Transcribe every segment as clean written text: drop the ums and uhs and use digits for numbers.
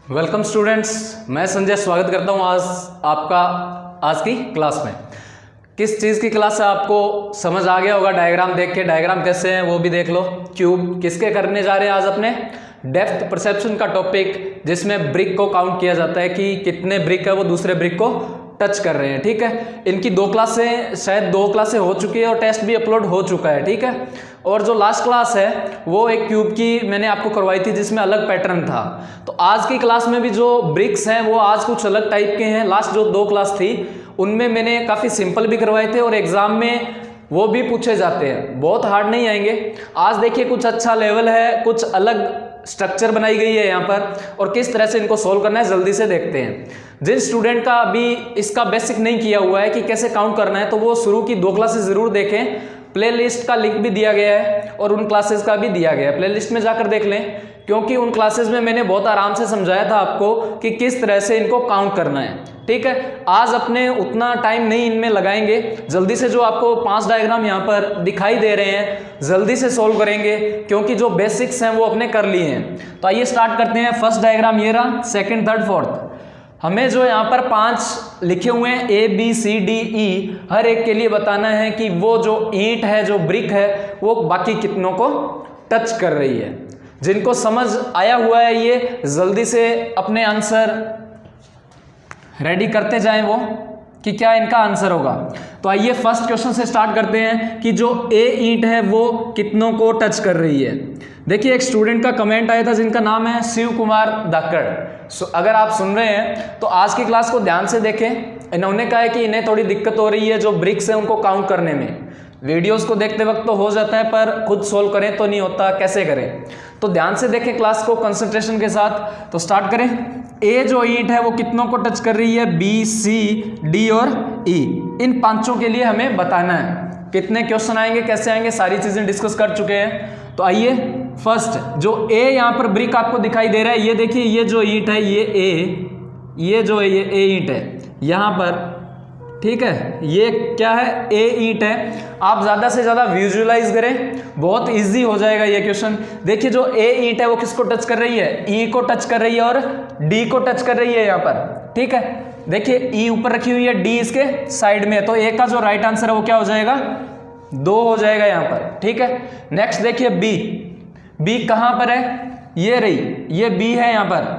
Welcome students, मैं संजय स्वागत करता हूं आपका आज की क्लास में। किस चीज़ की क्लास है आपको समझ आ गया होगा। डायग्राम देख के, डायग्राम कैसे हैं वो भी देख लो। क्यूब किसके करने जा रहे हैं आज अपने डेप्थ परसेप्शन का टॉपिक, जिसमें ब्रिक को काउंट किया जाता है कि कितने ब्रिक है वो दूसरे ब्रिक को टच कर रहे हैं। ठीक है, इनकी शायद दो क्लासें हो चुकी है और टेस्ट भी अपलोड हो चुका है। ठीक है, और जो लास्ट क्लास है वो एक क्यूब की मैंने आपको करवाई थी जिसमें अलग पैटर्न था। तो आज की क्लास में भी जो ब्रिक्स हैं वो आज कुछ अलग टाइप के हैं। लास्ट जो दो क्लास थी उनमें मैंने काफ़ी सिंपल भी करवाए थे और एग्जाम में वो भी पूछे जाते हैं, बहुत हार्ड नहीं आएंगे। आज देखिए कुछ अच्छा लेवल है, कुछ अलग स्ट्रक्चर बनाई गई है यहाँ पर, और किस तरह से इनको सोल्व करना है जल्दी से देखते हैं। जिन स्टूडेंट का अभी इसका बेसिक नहीं किया हुआ है कि कैसे काउंट करना है, तो वो शुरू की दो क्लासेस जरूर देखें। प्लेलिस्ट का लिंक भी दिया गया है और उन क्लासेस का भी दिया गया है, प्लेलिस्ट में जाकर देख लें, क्योंकि उन क्लासेस में मैंने बहुत आराम से समझाया था आपको कि किस तरह से इनको काउंट करना है। ठीक है, आज अपने उतना टाइम नहीं इनमें लगाएंगे, जल्दी से जो आपको 5 डायग्राम यहाँ पर दिखाई दे रहे हैं जल्दी से सोल्व करेंगे, क्योंकि जो बेसिक्स हैं वो अपने कर लिए हैं। तो आइए स्टार्ट करते हैं। फर्स्ट डायग्राम ये रहा, सेकंड, थर्ड, फोर्थ। हमें जो यहाँ पर 5 लिखे हुए हैं ABCDE, हर एक के लिए बताना है कि वो जो ईंट है, जो ब्रिक है, वो बाकी कितनों को टच कर रही है। जिनको समझ आया हुआ है ये जल्दी से अपने आंसर रेडी करते जाएं वो कि क्या इनका आंसर होगा। तो आइए फर्स्ट क्वेश्चन से स्टार्ट करते हैं कि जो A ईंट है वो कितनों को टच कर रही है। देखिए एक स्टूडेंट का कमेंट आया था जिनका नाम है शिव कुमार धाकड़। अगर आप सुन रहे हैं तो आज की क्लास को ध्यान से देखें। इन्होंने कहा है कि इन्हें थोड़ी दिक्कत हो रही है जो ब्रिक्स है उनको काउंट करने में। वीडियोस को देखते वक्त तो हो जाता है पर खुद सोल्व करें तो नहीं होता, कैसे करें। तो ध्यान से देखें क्लास को कंसंट्रेशन के साथ। तो स्टार्ट करें। ए जो ईंट है वो कितनों को टच कर रही है, B, C, D और E। इन पांचों के लिए हमें बताना है। कितने क्वेश्चन आएंगे, कैसे आएंगे, सारी चीजें डिस्कस कर चुके हैं। तो आइए फर्स्ट जो A यहाँ पर ब्रिक आपको दिखाई दे रहा है, ये देखिए ये जो ईंट है ये A, ये जो है ये A ईंट है यहाँ पर। ठीक है, ये क्या है, A ईंट है। आप ज़्यादा से ज़्यादा विजुअलाइज करें, बहुत इजी हो जाएगा ये क्वेश्चन। देखिए जो A ईंट है वो किसको टच कर रही है, E को टच कर रही है और D को टच कर रही है यहाँ पर। ठीक है, देखिए E ऊपर रखी हुई है, D इसके साइड में है, तो A का जो राइट आंसर है वो क्या हो जाएगा, 2 हो जाएगा यहाँ पर। ठीक है, नेक्स्ट देखिए B कहाँ पर है, ये रही, ये B है यहाँ पर।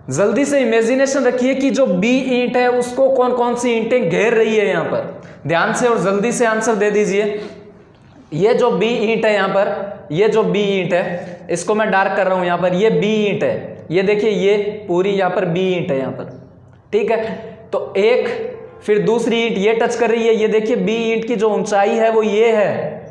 जल्दी से इमेजिनेशन रखिए कि जो B ईंट है उसको कौन कौन सी ईंटें घेर रही है यहाँ पर, ध्यान से और जल्दी से आंसर दे दीजिए। ये जो B ईंट है यहाँ पर, ये जो B ईंट है, इसको मैं डार्क कर रहा हूँ यहाँ पर, ये B ईंट है। ये देखिए ये पूरी यहाँ पर B ईंट है यहाँ पर। ठीक है, तो एक, फिर दूसरी ईंट ये टच कर रही है। ये देखिए B ईंट की जो ऊंचाई है वो ये है,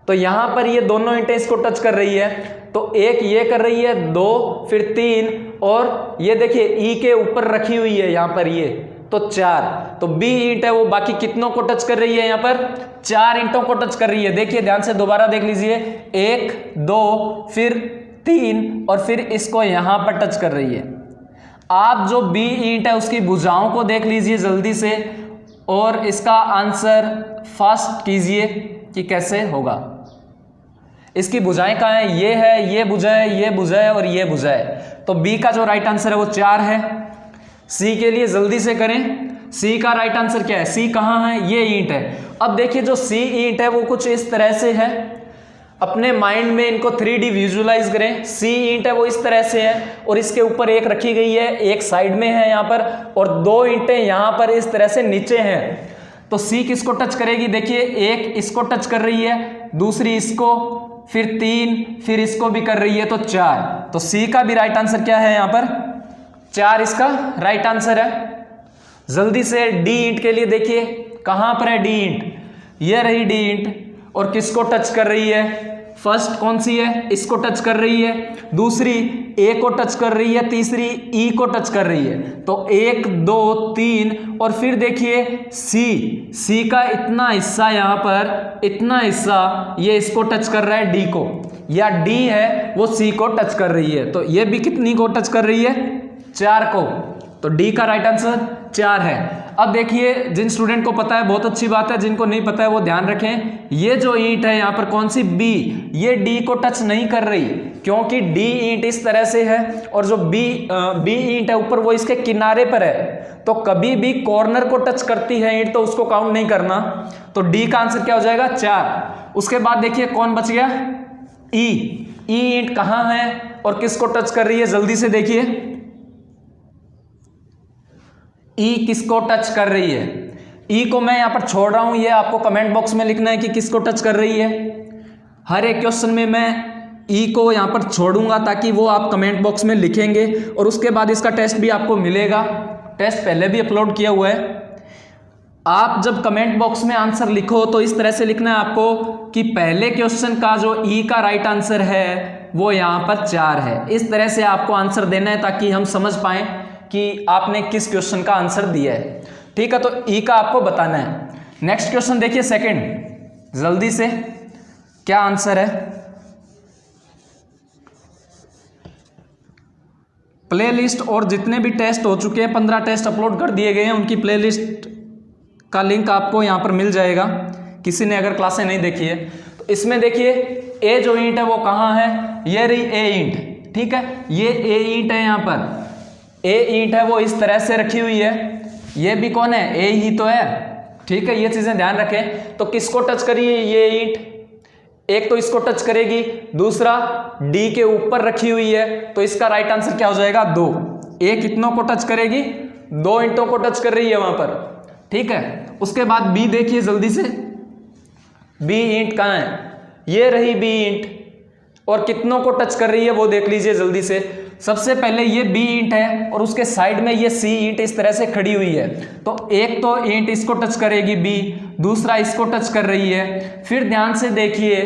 तो यहाँ पर ये दोनों ईंटें इसको टच कर रही है। तो एक ये कर रही है, 2, फिर 3, और ये देखिए E के ऊपर रखी हुई है यहाँ पर ये, तो 4। तो B ईंट है वो बाकी कितनों को टच कर रही है, यहाँ पर 4 ईंटों को टच कर रही है। देखिए ध्यान से दोबारा देख लीजिए, 1, 2, फिर 3 और फिर इसको यहाँ पर टच कर रही है। आप जो B ईंट है उसकी भुजाओं को देख लीजिए जल्दी से और इसका आंसर फास्ट कीजिए कि कैसे होगा। इसकी भुजाएं कहाँ है, ये है, ये भुजा है, ये भुजा है और ये भुजा है। तो B का जो राइट आंसर है वो 4 है। C के लिए जल्दी से करें, C का राइट आंसर क्या है, C कहाँ है, ये ईंट है। अब देखिए जो C ईंट है वो कुछ इस तरह से है, अपने माइंड में इनको 3D विजुअलाइज करें। C ईंट है वो इस तरह से है और इसके ऊपर एक रखी गई है, एक साइड में है यहाँ पर, और 2 ईंटें यहाँ पर इस तरह से नीचे हैं। तो C किसको टच करेगी, देखिए एक इसको टच कर रही है, दूसरी इसको, फिर 3, फिर इसको भी कर रही है, तो 4। तो C का भी राइट आंसर क्या है यहाँ पर, 4 इसका राइट आंसर है। जल्दी से D ईंट के लिए देखिए कहाँ पर है D ईंट, ये रही D ईंट, और किसको टच कर रही है, फर्स्ट कौन सी है, इसको टच कर रही है, दूसरी A को टच कर रही है, तीसरी E को टच कर रही है। तो 1, 2, 3 और फिर देखिए C का इतना हिस्सा यहाँ पर, इतना हिस्सा ये इसको टच कर रहा है D को, या D है वो C को टच कर रही है। तो ये भी कितनी को टच कर रही है, 4 को। तो D का राइट आंसर 4 है। अब देखिए जिन स्टूडेंट को पता है बहुत अच्छी बात है, जिनको नहीं पता है वो ध्यान रखें। ये जो ईंट है यहाँ पर कौन सी बी, ये डी को टच नहीं कर रही क्योंकि डी ईंट इस तरह से है और जो बी ईंट है ऊपर वो इसके किनारे पर है, तो कभी भी कॉर्नर को टच करती है ईंट तो उसको काउंट नहीं करना। तो डी का आंसर क्या हो जाएगा 4। उसके बाद देखिए कौन बच गया, ई ईंट कहां है और किसको टच कर रही है, जल्दी से देखिए ई किसको टच कर रही है। ई को मैं यहां पर छोड़ रहा हूं, ये आपको कमेंट बॉक्स में लिखना है कि किसको टच कर रही है। हर एक क्वेश्चन में मैं ई को यहां पर छोड़ूंगा ताकि वो आप कमेंट बॉक्स में लिखेंगे और उसके बाद इसका टेस्ट भी आपको मिलेगा। टेस्ट पहले भी अपलोड किया हुआ है। आप जब कमेंट बॉक्स में आंसर लिखो तो इस तरह से लिखना है आपको कि पहले क्वेश्चन का जो ई का राइट आंसर है वो यहाँ पर 4 है। इस तरह से आपको आंसर देना है ताकि हम समझ पाएं कि आपने किस क्वेश्चन का आंसर दिया है। ठीक है, तो ई का आपको बताना है। नेक्स्ट क्वेश्चन देखिए सेकंड, जल्दी से क्या आंसर है। प्लेलिस्ट और जितने भी टेस्ट हो चुके हैं 15 टेस्ट अपलोड कर दिए गए हैं, उनकी प्लेलिस्ट का लिंक आपको यहां पर मिल जाएगा किसी ने अगर क्लासें नहीं देखी है तो। इसमें देखिए ए जो ईंट है वो कहां है, ये रही ए ईंट। ठीक है, ये ए ईंट है, यहां पर ए ईंट है वो इस तरह से रखी हुई है। ये भी कौन है, ए ही तो है। ठीक है, ये चीजें ध्यान रखें। तो किसको टच करिए, ये ईंट एक तो इसको टच करेगी, दूसरा डी के ऊपर रखी हुई है, तो इसका राइट आंसर क्या हो जाएगा 2। ए कितनों को टच करेगी, 2 ईंटों को टच कर रही है वहां पर। ठीक है, उसके बाद बी देखिए जल्दी से, बी ईंट कहां है, ये रही बी ईंट और कितनों को टच कर रही है वो देख लीजिए जल्दी से। सबसे पहले ये बी ईंट है और उसके साइड में ये सी ईंट इस तरह से खड़ी हुई है, तो एक तो ईंट इसको टच करेगी बी, दूसरा इसको टच कर रही है। फिर ध्यान से देखिए,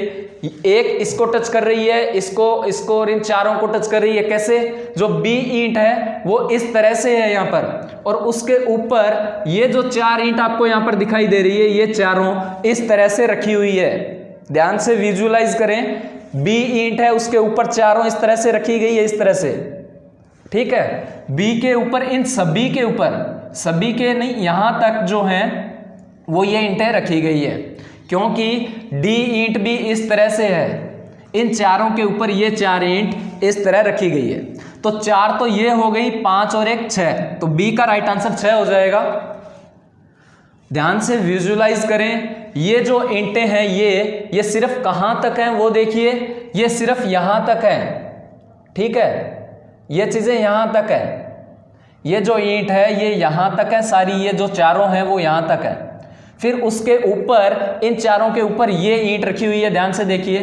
एक इसको टच कर रही है, इसको और इन चारों को टच कर रही है। कैसे, जो बी ईंट है वो इस तरह से है यहाँ पर, और उसके ऊपर ये जो 4 ईंट आपको यहाँ पर दिखाई दे रही है, ये चारों इस तरह से रखी हुई है। ध्यान से विजुअलाइज करें, बी ईंट है उसके ऊपर चारों इस तरह से रखी गई है, इस तरह से। ठीक है, बी के ऊपर, इन सभी के ऊपर, सभी के नहीं, यहां तक जो है वो ये ईंटें रखी गई है, क्योंकि डी ईंट भी इस तरह से है। इन चारों के ऊपर ये 4 ईंट इस तरह रखी गई है। तो 4 तो ये हो गई, 5 और 1 6, तो बी का राइट आंसर 6 हो जाएगा। ध्यान से विजुअलाइज करें, ये जो ईंटें हैं ये सिर्फ कहां तक हैं वो देखिए, ये सिर्फ यहां तक है। ठीक है, ये चीजें यहां तक है, ये जो ईंट है ये यहां तक है सारी, ये जो चारों हैं वो यहां तक है। फिर उसके ऊपर, इन चारों के ऊपर ये ईंट रखी हुई है, ध्यान से देखिए,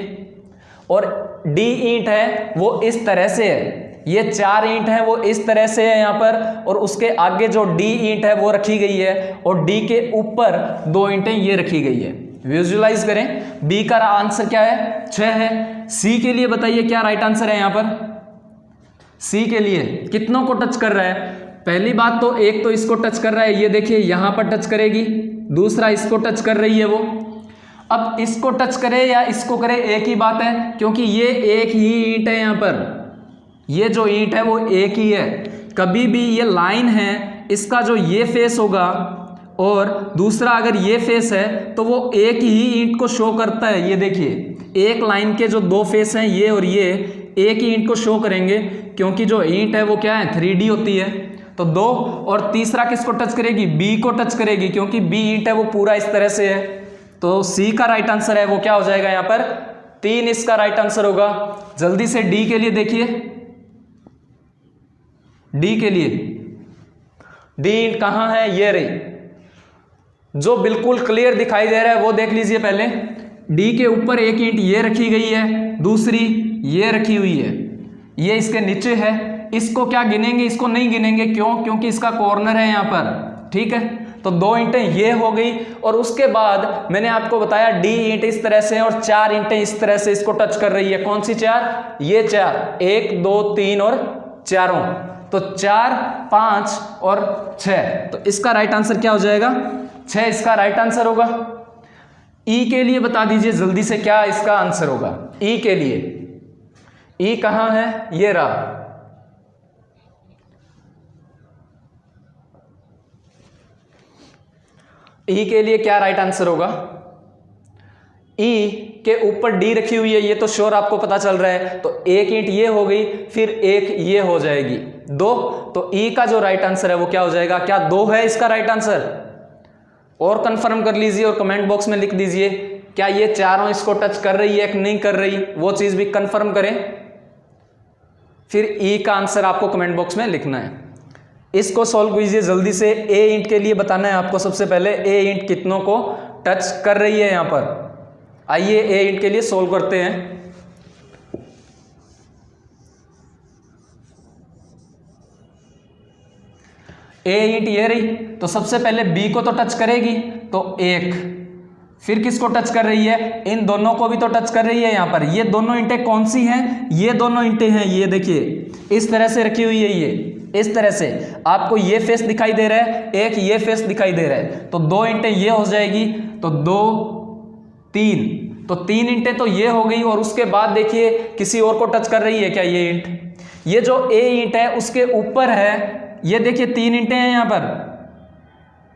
और डी ईंट है वो इस तरह से है। ये 4 ईंट है वो इस तरह से है यहाँ पर, और उसके आगे जो डी ईंट है वो रखी गई है, और डी के ऊपर 2 ईंटें ये रखी गई है। विजुअलाइज करें, बी का आंसर क्या है 6 है। सी के लिए बताइए क्या राइट आंसर है यहाँ पर। सी के लिए कितनों को टच कर रहा है, पहली बात तो एक तो इसको टच कर रहा है, ये देखिए यहां पर टच करेगी, दूसरा इसको टच कर रही है वो। अब इसको टच करे या इसको करे एक ही बात है, क्योंकि ये एक ही ईंट है यहाँ पर, ये जो ईंट है वो एक ही है। कभी भी ये लाइन है, इसका जो ये फेस होगा और दूसरा अगर ये फेस है तो वो एक ही ईंट को शो करता है। ये देखिए, एक लाइन के जो 2 फेस हैं ये और ये एक ही ईंट को शो करेंगे, क्योंकि जो ईंट है वो क्या है 3D होती है। तो 2, और तीसरा किसको टच करेगी, बी को टच करेगी, क्योंकि बी ईंट है वो पूरा इस तरह से है। तो सी का राइट आंसर है वो क्या हो जाएगा यहाँ पर 3, इसका राइट आंसर होगा। जल्दी से डी के लिए देखिए, डी के लिए डी ईंट कहां है, ये रही, जो बिल्कुल क्लियर दिखाई दे रहा है वो देख लीजिए पहले। डी के ऊपर एक ईंट ये रखी गई है, दूसरी ये रखी हुई है, ये इसके नीचे है। इसको क्या गिनेंगे, इसको नहीं गिनेंगे, क्यों, क्योंकि इसका कॉर्नर है यहाँ पर। ठीक है, तो 2 ईंटें ये हो गई, और उसके बाद मैंने आपको बताया डी ईंट इस तरह से और 4 ईंटें इस तरह से इसको टच कर रही है। कौन सी 4, ये 4, 1 2 3 और चारों, तो 4 5 और 6, तो इसका राइट आंसर क्या हो जाएगा 6, इसका राइट आंसर होगा। ई के लिए बता दीजिए जल्दी से क्या इसका आंसर होगा। ई के लिए, ई कहां है, ये रहा, ई के लिए क्या राइट आंसर होगा? ई के ऊपर डी रखी हुई है, ये तो श्योर आपको पता चल रहा है, तो एक ईंट ये हो गई, फिर एक ये हो जाएगी 2, तो ई का जो राइट आंसर है वो क्या हो जाएगा? क्या 2 है इसका राइट आंसर? और कंफर्म कर लीजिए और कमेंट बॉक्स में लिख दीजिए क्या ये चारों इसको टच कर रही है कि नहीं कर रही, वो चीज भी कंफर्म करें। फिर ई का आंसर आपको कमेंट बॉक्स में लिखना है। इसको सॉल्व कीजिए जल्दी से। ए ईंट के लिए बताना है आपको सबसे पहले ए ईंट कितनों को टच कर रही है यहां पर। आइए ए ईंट के लिए सॉल्व करते हैं। ए ईंट ये रही, तो सबसे पहले बी को तो टच करेगी, तो 1, फिर किसको टच कर रही है? इन दोनों को भी तो टच कर रही है यहां पर। ये दोनों ईंटें कौन सी हैं? ये दोनों ईंटें हैं, ये देखिए इस तरह से रखी हुई है, ये इस तरह से आपको ये फेस दिखाई दे रहा है, एक ये फेस दिखाई दे रहा है, तो 2 ईंटें ये हो जाएगी, तो 2 3, तो 3 ईंटें तो ये हो गई। और उसके बाद देखिए किसी और को टच कर रही है क्या ये ईंट? ये जो ए ईंट है उसके ऊपर है, ये देखिए 3 ईंटें हैं यहां पर,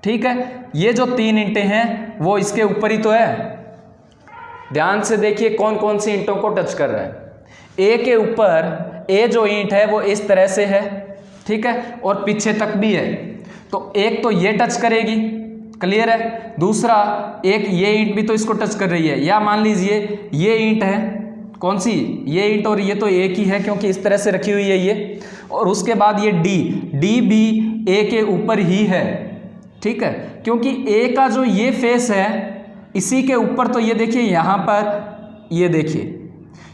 ठीक है। ये जो 3 ईंटें हैं वो इसके ऊपर ही तो है। ध्यान से देखिए कौन कौन सी ईंटों को टच कर रहा है। ए के ऊपर ए जो ईंट है वो इस तरह से है, ठीक है, और पीछे तक भी है, तो एक तो ये टच करेगी, क्लियर है। दूसरा एक ये ईंट भी तो इसको टच कर रही है, या मान लीजिए ये ईंट है, कौन सी? ये ईंट, और ये तो एक ही है क्योंकि इस तरह से रखी हुई है ये। और उसके बाद ये डी भी ए के ऊपर ही है, ठीक है, क्योंकि ए का जो ये फेस है इसी के ऊपर, तो ये देखिए यहां पर, ये देखिए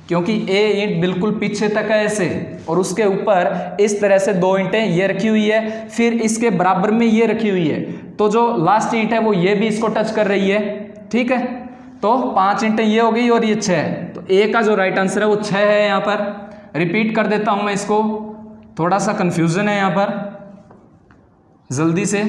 क्योंकि ए ईंट बिल्कुल पीछे तक है ऐसे, और उसके ऊपर इस तरह से 2 ईंटें ये रखी हुई है, फिर इसके बराबर में ये रखी हुई है, तो जो लास्ट ईंट है वो ये भी इसको टच कर रही है, ठीक है। तो 5 ईंटें ये हो गई और ये 6 है, तो ए का जो राइट आंसर है वो 6 है यहाँ पर। रिपीट कर देता हूं मैं इसको, थोड़ा सा कंफ्यूजन है यहाँ पर, जल्दी से।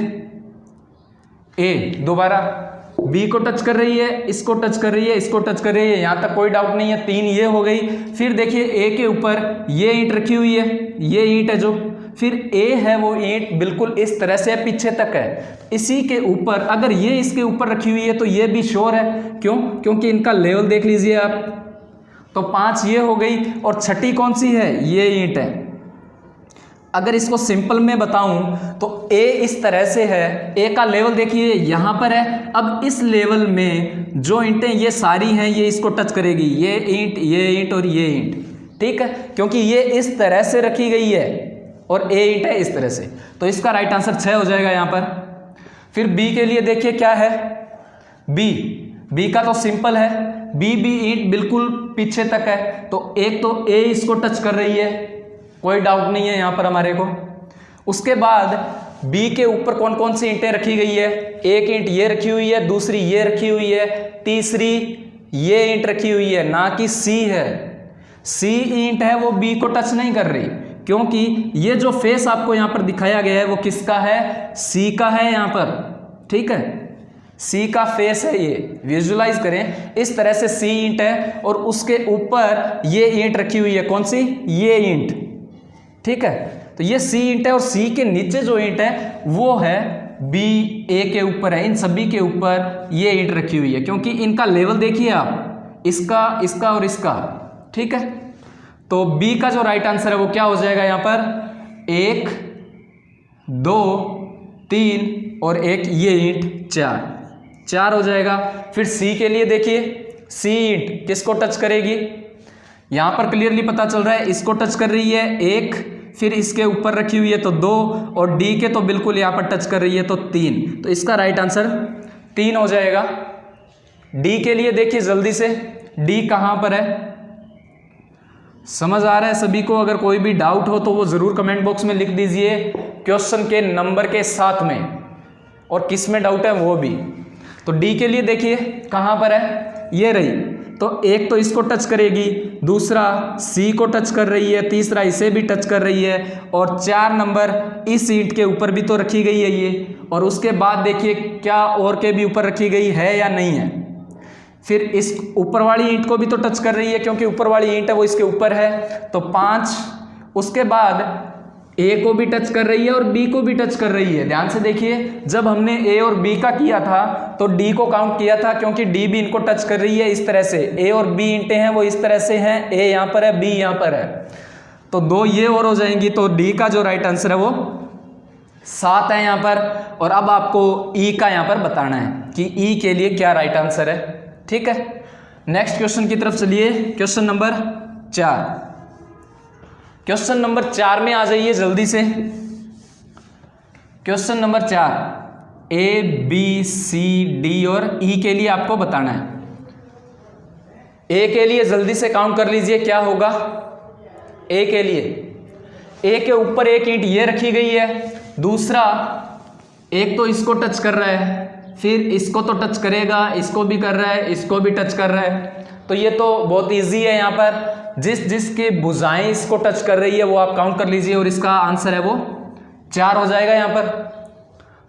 ए दोबारा बी को टच कर रही है, इसको टच कर रही है, इसको टच कर रही है, यहां तक कोई डाउट नहीं है, 3 ये हो गई। फिर देखिए ए के ऊपर ये ईंट रखी हुई है, ये ईंट है जो, फिर ए है वो ईंट बिल्कुल इस तरह से पीछे तक है, इसी के ऊपर अगर ये इसके ऊपर रखी हुई है तो ये भी श्योर है, क्यों? क्योंकि इनका लेवल देख लीजिए आप, तो 5 ये हो गई, और छठी कौन सी है? ये ईंट है। अगर इसको सिंपल में बताऊं तो ए इस तरह से है, ए का लेवल देखिए यहां पर है, अब इस लेवल में जो ईंटें ये सारी हैं ये इसको टच करेगी, ये ईंट और ये ईंट, ठीक है, क्योंकि ये इस तरह से रखी गई है और ए ईंट है इस तरह से, तो इसका राइट आंसर 6 हो जाएगा यहां पर। फिर बी के लिए देखिए क्या है, बी का तो सिंपल है, बी ईंट बिल्कुल पीछे तक है, तो एक तो ए इसको टच कर रही है, कोई डाउट नहीं है यहां पर हमारे को। उसके बाद बी के ऊपर कौन कौन सी ईंटें रखी गई है? एक ईंट ये रखी हुई है, दूसरी ये रखी हुई है, तीसरी ये ईंट रखी हुई है, ना कि सी है। सी ईंट है वो बी को टच नहीं कर रही, क्योंकि ये जो फेस आपको यहां पर दिखाया गया है वो किसका है? सी का है यहां पर, ठीक है, सी का फेस है ये, विजुलाइज करें इस तरह से। सी ईंट है और उसके ऊपर ये ईंट रखी हुई है, कौन सी? ये ईंट, ठीक है, तो ये सी ईंट है और सी के नीचे जो ईंट है वो है बी, ए के ऊपर है, इन सभी के ऊपर ये ईंट रखी हुई है, क्योंकि इनका लेवल देखिए आप, इसका, इसका और इसका, ठीक है। तो बी का जो राइट आंसर है वो क्या हो जाएगा यहां पर? 1 2 3 और एक ये ईंट 4 हो जाएगा। फिर सी के लिए देखिए, सी ईंट किसको टच करेगी? यहां पर क्लियरली पता चल रहा है इसको टच कर रही है 1, फिर इसके ऊपर रखी हुई है तो 2, और डी के तो बिल्कुल यहां पर टच कर रही है तो 3, तो इसका राइट आंसर 3 हो जाएगा। डी के लिए देखिए जल्दी से, डी कहां पर है? समझ आ रहा है सभी को? अगर कोई भी डाउट हो तो वो जरूर कमेंट बॉक्स में लिख दीजिए, क्वेश्चन के नंबर के साथ में, और किस में डाउट है वो भी। तो डी के लिए देखिए कहां पर है, ये रही, तो एक तो इसको टच करेगी, दूसरा सी को टच कर रही है, तीसरा इसे भी टच कर रही है, और 4 नंबर इस ईंट के ऊपर भी तो रखी गई है ये, और उसके बाद देखिए क्या और के भी ऊपर रखी गई है या नहीं है। फिर इस ऊपर वाली ईंट को भी तो टच कर रही है, क्योंकि ऊपर वाली ईंट है वो इसके ऊपर है, तो 5। उसके बाद ए को भी टच कर रही है और बी को भी टच कर रही है। ध्यान से देखिए, जब हमने ए और बी का किया था तो डी को काउंट किया था, क्योंकि डी भी इनको टच कर रही है। इस तरह से ए और बी इंटे हैं वो इस तरह से हैं, ए यहाँ पर है, बी यहाँ पर है, तो 2 ये और हो जाएंगी। तो डी का जो राइट आंसर है वो 7 है यहाँ पर। और अब आपको ई का यहाँ पर बताना है कि ई के लिए क्या राइट आंसर है। ठीक है, नेक्स्ट क्वेश्चन की तरफ चलिए। Question number 4। क्वेश्चन नंबर 4 में आ जाइए जल्दी से। Question number 4, A B C D और ई के लिए आपको बताना है। ए के लिए जल्दी से काउंट कर लीजिए क्या होगा। ए के लिए, ए के ऊपर एक ईंट ये रखी गई है, दूसरा एक तो इसको टच कर रहा है, फिर इसको तो टच करेगा, इसको भी कर रहा है, इसको भी टच कर रहा है। तो ये तो बहुत इजी है। यहाँ पर जिसकी भुजाएं इसको टच कर रही है वो आप काउंट कर लीजिए और इसका आंसर है वो 4 हो जाएगा। यहाँ पर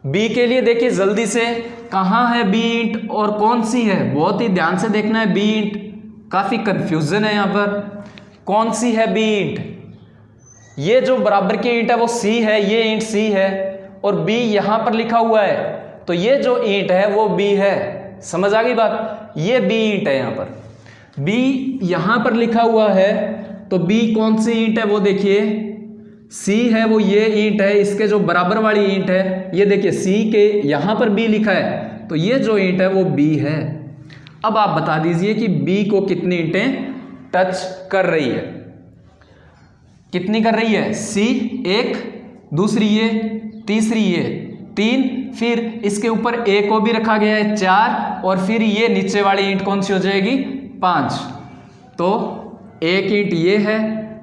बी के लिए देखिए जल्दी से, कहाँ है बी ईंट और कौन सी है, बहुत ही ध्यान से देखना है। बी ईंट, काफी कंफ्यूजन है यहाँ पर, कौन सी है बी ईंट। ये जो बराबर की ईंट है वो सी है, ये ईंट सी है और बी यहाँ पर लिखा हुआ है, तो ये जो ईंट है वो बी है। समझ आ गई बात, ये बी ईंट है। यहाँ पर बी यहाँ पर लिखा हुआ है, तो बी कौन सी ईंट है वो देखिए, सी है, वो ये ईंट है, इसके जो बराबर वाली ईंट है ये देखिए, सी के यहाँ पर बी लिखा है, तो ये जो ईंट है वो बी है। अब आप बता दीजिए कि बी को कितनी ईंटें टच कर रही है। कितनी कर रही है, सी 1, दूसरी ये, तीसरी ये 3, फिर इसके ऊपर ए को भी रखा गया है 4, और फिर ये नीचे वाली ईंट कौन सी हो जाएगी, 5। तो एक ईंट ये है,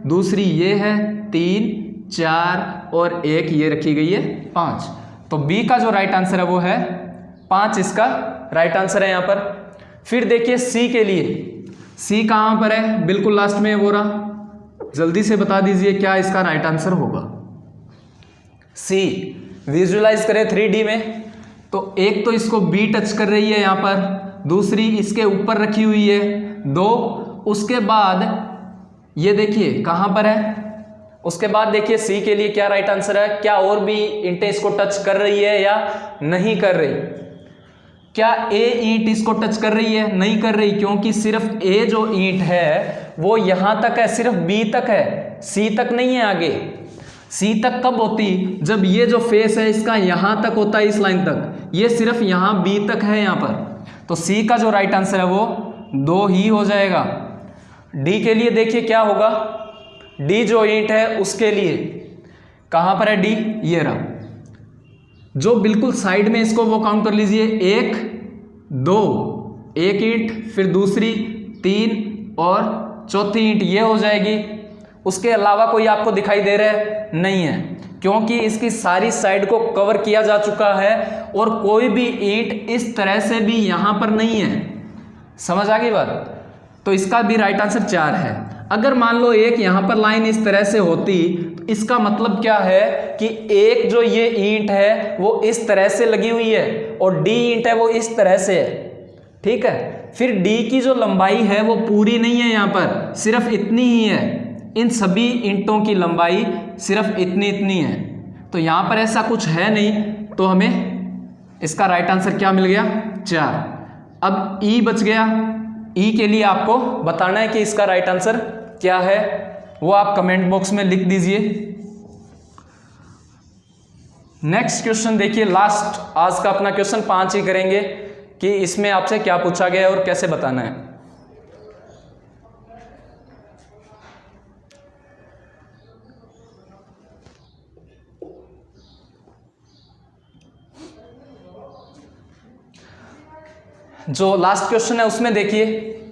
दूसरी ये है 3, 4 और एक ये रखी गई है 5। तो बी का जो राइट आंसर है वो है 5, इसका राइट आंसर है यहाँ पर। फिर देखिए सी के लिए, सी कहाँ पर है, बिल्कुल लास्ट में वो रहा, जल्दी से बता दीजिए क्या इसका राइट आंसर होगा। सी विजुअलाइज करें 3D में, तो एक तो इसको बी टच कर रही है यहाँ पर, दूसरी इसके ऊपर रखी हुई है 2, उसके बाद ये देखिए कहाँ पर है, उसके बाद देखिए सी के लिए क्या राइट आंसर है। क्या और भी ईंटें इसको टच कर रही है या नहीं कर रही। क्या ए ईंट इसको टच कर रही है, नहीं कर रही, क्योंकि सिर्फ ए जो ईंट है वो यहां तक है, सिर्फ बी तक है, सी तक नहीं है आगे। सी तक कब होती, जब ये जो फेस है इसका यहां तक होता है, इस लाइन तक, ये सिर्फ यहां बी तक है यहाँ पर। तो सी का जो राइट आंसर है वो 2 ही हो जाएगा। डी के लिए देखिए क्या होगा, डी जो ईंट है उसके लिए कहां पर है डी, ये रहा, जो बिल्कुल साइड में, इसको वो काउंट कर लीजिए, 1, 2, एक ईंट, फिर दूसरी 3 और चौथी ईंट ये हो जाएगी। उसके अलावा कोई आपको दिखाई दे रहा है, नहीं है, क्योंकि इसकी सारी साइड को कवर किया जा चुका है और कोई भी ईंट इस तरह से भी यहां पर नहीं है। समझ आ गई बात। तो इसका भी राइट आंसर 4 है। अगर मान लो एक यहां पर लाइन इस तरह से होती, तो इसका मतलब क्या है कि एक जो ये ईंट है वो इस तरह से लगी हुई है और डी ईंट है वो इस तरह से है। ठीक है, फिर डी की जो लंबाई है वो पूरी नहीं है, यहाँ पर सिर्फ इतनी ही है। इन सभी ईंटों की लंबाई सिर्फ इतनी है, तो यहाँ पर ऐसा कुछ है नहीं, तो हमें इसका राइट आंसर क्या मिल गया, 4। अब ई बच गया। ई के लिए आपको बताना है कि इसका राइट आंसर क्या है, वो आप कमेंट बॉक्स में लिख दीजिए। नेक्स्ट क्वेश्चन देखिए, लास्ट आज का अपना क्वेश्चन 5 ही करेंगे कि इसमें आपसे क्या पूछा गया है और कैसे बताना है। जो लास्ट क्वेश्चन है उसमें देखिए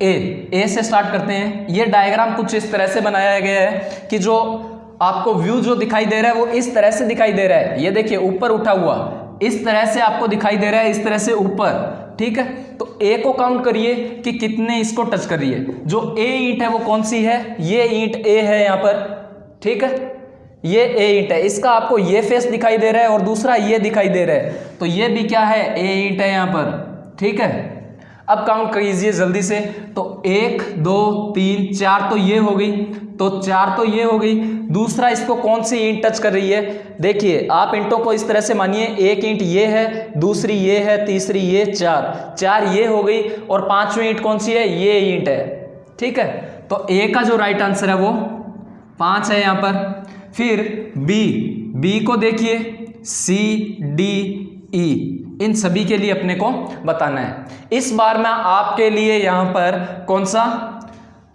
ए से स्टार्ट करते हैं। ये डायग्राम कुछ इस तरह से बनाया गया है कि जो आपको व्यू जो दिखाई दे रहा है वो इस तरह से दिखाई दे रहा है। ये देखिए ऊपर उठा हुआ इस तरह से आपको दिखाई दे रहा है, इस तरह से ऊपर। ठीक है, तो ए को काउंट करिए कि कितने इसको टच कर रही है। जो ए ईंट है वो कौन सी है, ये ईंट ए है यहाँ पर। ठीक है, ये ए ईंट है, इसका आपको ये फेस दिखाई दे रहा है और दूसरा ये दिखाई दे रहा है, तो ये भी क्या है, ए ईंट है यहाँ पर। ठीक है, अब काउंट कीजिए जल्दी से, तो 1 2 3 4 तो ये हो गई, तो 4 तो ये हो गई। दूसरा इसको कौन सी ईंट टच कर रही है, देखिए आप ईंटों को इस तरह से मानिए, एक ईंट ये है, दूसरी ये है, तीसरी ये, 4 ये हो गई, और 5वीं ईंट कौन सी है, ये ईंट है। ठीक है, तो ए का जो राइट आंसर है वो 5 है यहाँ पर। फिर बी को देखिए, सी डी ई, इन सभी के लिए अपने को बताना है। इस बार मैं आपके लिए यहाँ पर कौन सा,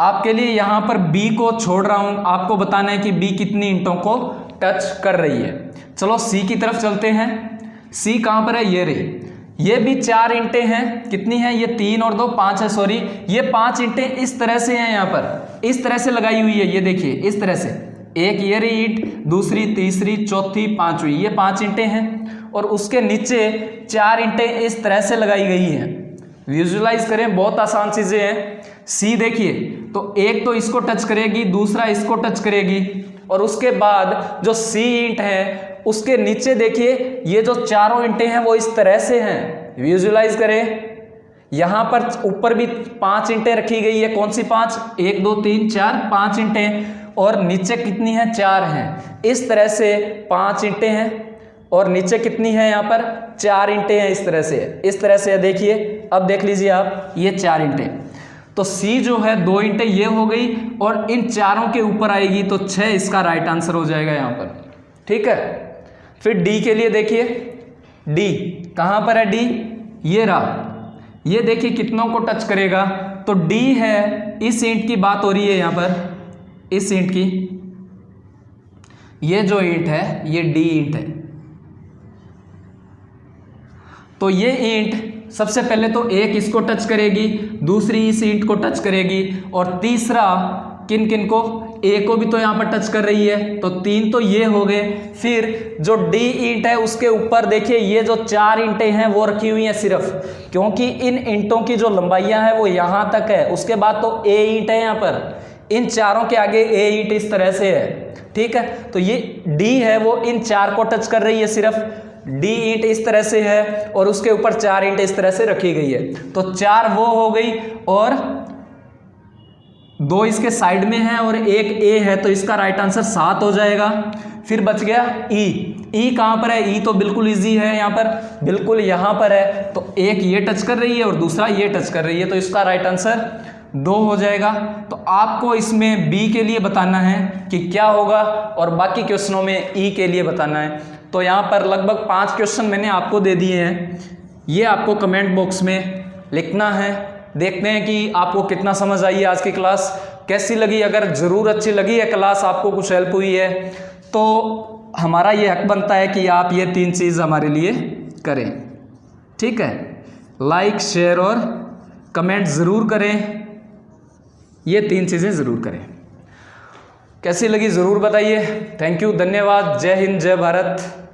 आपके लिए यहाँ पर बी को छोड़ रहा हूँ, आपको बताना है कि बी कितनी ईंटों को टच कर रही है। चलो सी की तरफ चलते हैं। सी कहाँ पर है, ये रही, ये भी 4 ईंटें हैं, कितनी हैं, ये 3 और 2 5 है, सॉरी ये 5 ईंटें इस तरह से हैं, यहाँ पर इस तरह से लगाई हुई है, ये देखिए इस तरह से, एक ये रही ईंट, दूसरी, तीसरी, चौथी, 5वीं, ये 5 ईंटें हैं, और उसके नीचे 4 ईंटें इस तरह से लगाई गई हैं। विजुअलाइज करें, बहुत आसान चीजें हैं। सी देखिए, तो एक तो इसको टच करेगी, दूसरा इसको टच करेगी, और उसके बाद जो सी ईंट है उसके नीचे देखिए ये जो चारों ईंटें हैं वो इस तरह से हैं। विजुअलाइज करें, यहां पर ऊपर भी 5 ईंटें रखी गई है, कौन सी 5, 1 2 3 4 5 ईंटें, और नीचे कितनी है, 4 हैं। इस तरह से 5 ईंटें हैं, और नीचे कितनी है, यहाँ पर 4 ईंटें हैं, इस तरह से देखिए। अब देख लीजिए आप, ये 4 ईंटें, तो सी जो है 2 ईंटें ये हो गई, और इन चारों के ऊपर आएगी, तो 6 इसका राइट आंसर हो जाएगा यहाँ पर। ठीक है, फिर डी के लिए देखिए, डी कहाँ पर है, डी ये रहा, ये देखिए कितनों को टच करेगा, तो डी है, इस ईंट की बात हो रही है यहाँ पर, इस ईंट की, ये जो ईंट है ये डी ईंट है। तो ये ईंट सबसे पहले तो एक इसको टच करेगी, दूसरी इस ईंट को टच करेगी, और तीसरा किन किन को, ए को भी तो यहाँ पर टच कर रही है, तो 3 तो ये हो गए। फिर जो डी ईंट है उसके ऊपर देखिए ये जो 4 ईंटें हैं वो रखी हुई हैं सिर्फ, क्योंकि इन ईंटों की जो लंबाइयाँ हैं वो यहाँ तक है, उसके बाद तो ए ईंट है यहाँ पर, इन चारों के आगे ए ईंट इस तरह से है। ठीक है, तो ये डी है वो इन 4 को टच कर रही है सिर्फ, डी ईंट इस तरह से है, और उसके ऊपर 4 ईंट इस तरह से रखी गई है, तो 4 वो हो गई, और 2 इसके साइड में है और एक ए है, तो इसका राइट आंसर 7 हो जाएगा। फिर बच गया ई कहाँ पर है, ई तो बिल्कुल इजी है, यहाँ पर बिल्कुल यहाँ पर है, तो एक ये टच कर रही है और दूसरा ये टच कर रही है, तो इसका राइट आंसर 2 हो जाएगा। तो आपको इसमें बी के लिए बताना है कि क्या होगा, और बाकी क्वेश्चनों में ई के लिए बताना है। तो यहाँ पर लगभग 5 क्वेश्चन मैंने आपको दे दिए हैं, ये आपको कमेंट बॉक्स में लिखना है। देखते हैं कि आपको कितना समझ आई है, आज की क्लास कैसी लगी। अगर ज़रूर अच्छी लगी है क्लास, आपको कुछ हेल्प हुई है, तो हमारा ये हक बनता है कि आप ये 3 चीज़ हमारे लिए करें। ठीक है, लाइक, शेयर और कमेंट ज़रूर करें, ये 3 चीज़ें ज़रूर करें। कैसी लगी ज़रूर बताइए। थैंक यू, धन्यवाद, जय हिंद, जय भारत।